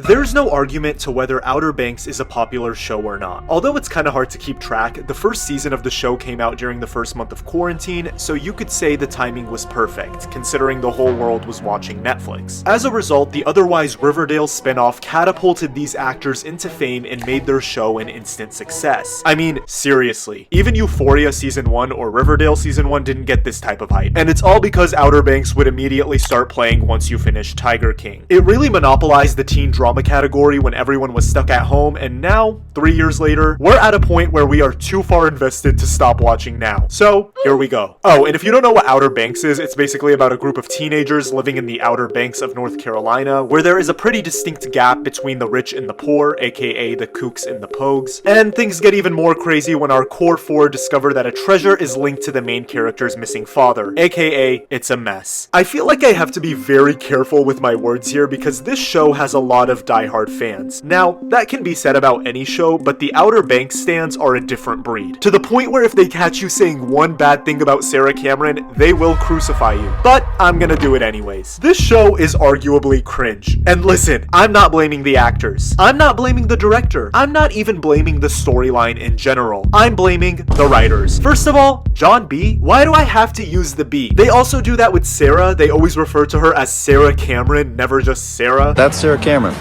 There's no argument to whether Outer Banks is a popular show or not. Although it's kinda hard to keep track, the first season of the show came out during the first month of quarantine, so you could say the timing was perfect, considering the whole world was watching Netflix. As a result, the otherwise Riverdale spinoff catapulted these actors into fame and made their show an instant success. I mean, seriously, even Euphoria Season 1 or Riverdale Season 1 didn't get this type of hype. And it's all because Outer Banks would immediately start playing once you finish Tiger King. It really monopolized the teen drama category when everyone was stuck at home, and now, 3 years later, we're at a point where we are too far invested to stop watching now. So, here we go. Oh, and if you don't know what Outer Banks is, it's basically about a group of teenagers living in the Outer Banks of North Carolina, where there is a pretty distinct gap between the rich and the poor, aka the kooks and the pogues. And things get even more crazy when our core four discover that a treasure is linked to the main character's missing father, aka it's a mess. I feel like I have to be very careful with my words here because this show has a lot of diehard fans. Now, that can be said about any show, but the Outer Banks stans are a different breed. To the point where if they catch you saying one bad thing about Sarah Cameron, they will crucify you. But I'm gonna do it anyways. This show is arguably cringe. And listen, I'm not blaming the actors. I'm not blaming the director. I'm not even blaming the storyline in general. I'm blaming the writers. First of all, John B. Why do I have to use the B? They also do that with Sarah. They always refer to her as Sarah Cameron, never just Sarah. That's Sarah Cameron,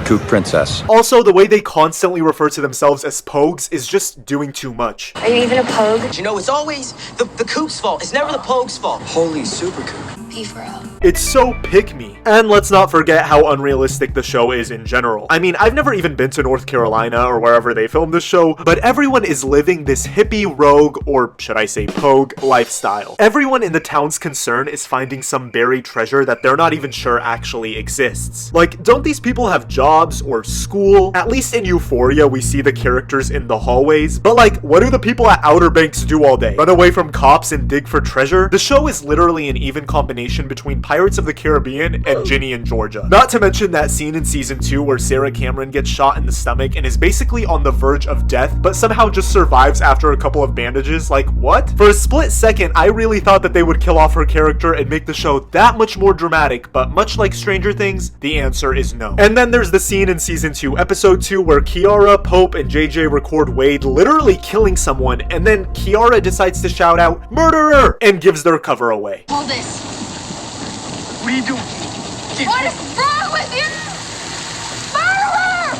Kook Princess. Also, the way they constantly refer to themselves as pogues is just doing too much. Are you even a pogue? You know, it's always the Kook's fault. It's never the Pogue's fault. Holy super Kook. Be for real. It's so pick-me. And let's not forget how unrealistic the show is in general. I mean, I've never even been to North Carolina or wherever they filmed this show, but everyone is living this hippie rogue, or should I say pogue, lifestyle. Everyone in the town's concern is finding some buried treasure that they're not even sure actually exists. Like, don't these people have jobs or school? At least in Euphoria, we see the characters in the hallways. But like, what do the people at Outer Banks do all day? Run away from cops and dig for treasure? The show is literally an even combination between Pirates of the Caribbean and Ginny and Georgia. Not to mention that scene in season 2 where Sarah Cameron gets shot in the stomach and is basically on the verge of death, but somehow just survives after a couple of bandages. Like, what? For a split second, I really thought that they would kill off her character and make the show that much more dramatic, but much like Stranger Things, the answer is no. And then there's the scene in season 2, episode 2, where Kiara, Pope, and JJ record Wade literally killing someone, and then Kiara decides to shout out, "Murderer!" and gives their cover away. Hold this. What are you doing? What is wrong with you? Murderer!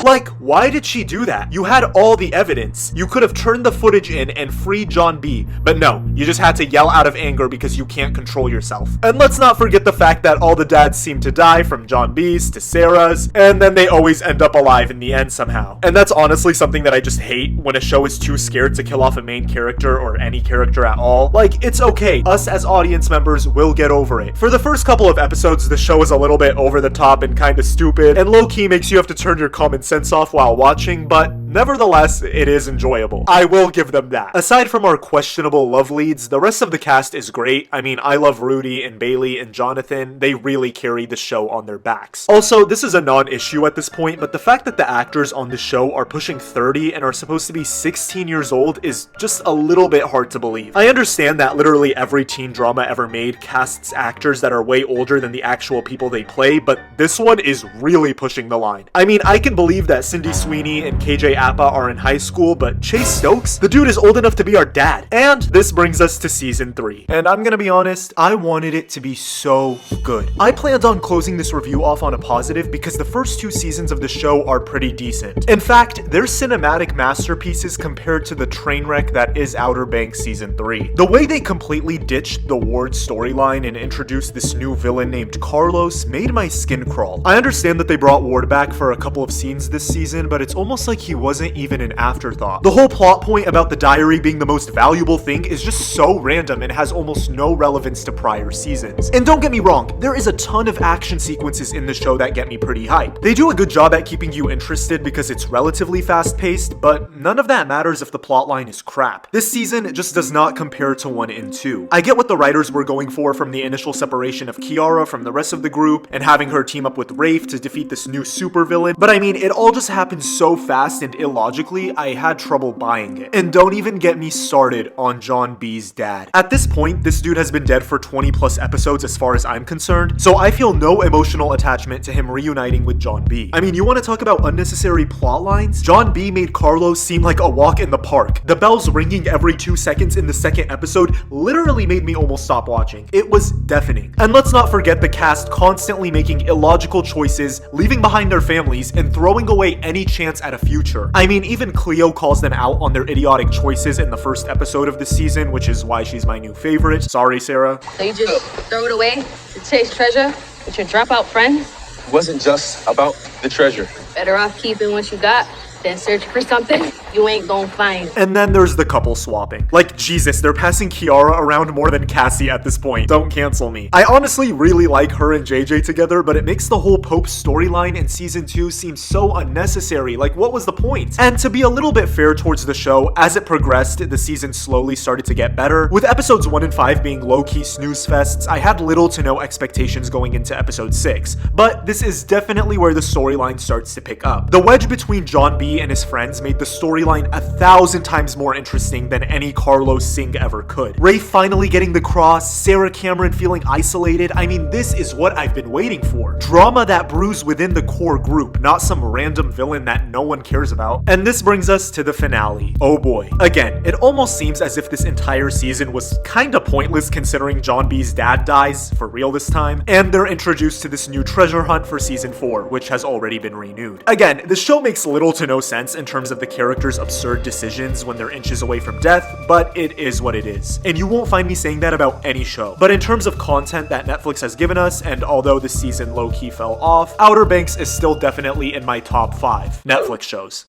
Like, why did she do that? You had all the evidence. You could have turned the footage in and freed John B. But no, you just had to yell out of anger because you can't control yourself. And let's not forget the fact that all the dads seem to die, from John B's to Sarah's, and then they always end up alive in the end somehow. And that's honestly something that I just hate when a show is too scared to kill off a main character or any character at all. Like, it's okay. Us as audience members will get over it. For the first couple of episodes, the show is a little bit over the top and kinda stupid, and low-key makes you have to turn your common sense off while watching, but nevertheless, it is enjoyable. I will give them that. Aside from our questionable love leads, the rest of the cast is great. I mean, I love Rudy and Bailey and Jonathan. They really carry the show on their backs. Also, this is a non-issue at this point, but the fact that the actors on the show are pushing 30 and are supposed to be 16 years old is just a little bit hard to believe. I understand that literally every teen drama ever made casts actors that are way older than the actual people they play, but this one is really pushing the line. I mean, I can believe that Cindy Sweeney and KJ Appa are in high school, but Chase Stokes? The dude is old enough to be our dad. And this brings us to season 3. And I'm gonna be honest, I wanted it to be so good. I planned on closing this review off on a positive because the first 2 seasons of the show are pretty decent. In fact, they're cinematic masterpieces compared to the train wreck that is Outer Banks season 3. The way they completely ditched the Ward storyline and introduced this new villain named Carlos made my skin crawl. I understand that they brought Ward back for a couple of scenes this season, but it's almost like he wasn't even an afterthought. The whole plot point about the diary being the most valuable thing is just so random and has almost no relevance to prior seasons. And don't get me wrong, there is a ton of action sequences in the show that get me pretty hyped. They do a good job at keeping you interested because it's relatively fast-paced, but none of that matters if the plotline is crap. This season just does not compare to 1 and 2. I get what the writers were going for from the initial separation of Kiara from the rest of the group and having her team up with Rafe to defeat this new supervillain, but I mean, it all just happens so fast and illogically, I had trouble buying it. And don't even get me started on John B's dad. At this point, this dude has been dead for 20 plus episodes as far as I'm concerned, so I feel no emotional attachment to him reuniting with John B. I mean, you want to talk about unnecessary plot lines? John B made Carlos seem like a walk in the park. The bells ringing every 2 seconds in the second episode literally made me almost stop watching. It was deafening. And let's not forget the cast constantly making illogical choices, leaving behind their families, and throwing away any chance at a future. I mean, even Cleo calls them out on their idiotic choices in the first episode of the season, which is why she's my new favorite. Sorry, Sarah. So you just throw it away to chase treasure with your dropout friends? It wasn't just about the treasure. Better off keeping what you got than searching for something you ain't gonna find. And then there's the couple swapping. Like, Jesus, they're passing Kiara around more than Cassie at this point. Don't cancel me. I honestly really like her and JJ together, but it makes the whole Pope storyline in season 2 seem so unnecessary. Like, what was the point? And to be a little bit fair towards the show, as it progressed, the season slowly started to get better. With episodes 1 and 5 being low-key snooze fests, I had little to no expectations going into episode 6. But this is definitely where the storyline starts to pick up. The wedge between John B and his friends made the storyline 1,000 times more interesting than any Carlos Singh ever could. Ray finally getting the cross, Sarah Cameron feeling isolated. I mean, this is what I've been waiting for. Drama that brews within the core group, not some random villain that no one cares about. And this brings us to the finale. Oh boy. Again, it almost seems as if this entire season was kinda pointless considering John B's dad dies, for real this time, and they're introduced to this new treasure hunt for season 4, which has already been renewed. Again, the show makes little to no sense in terms of the characters' absurd decisions when they're inches away from death, but it is what it is. And you won't find me saying that about any show. But in terms of content that Netflix has given us, and although this season low-key fell off, Outer Banks is still definitely in my top 5 Netflix shows.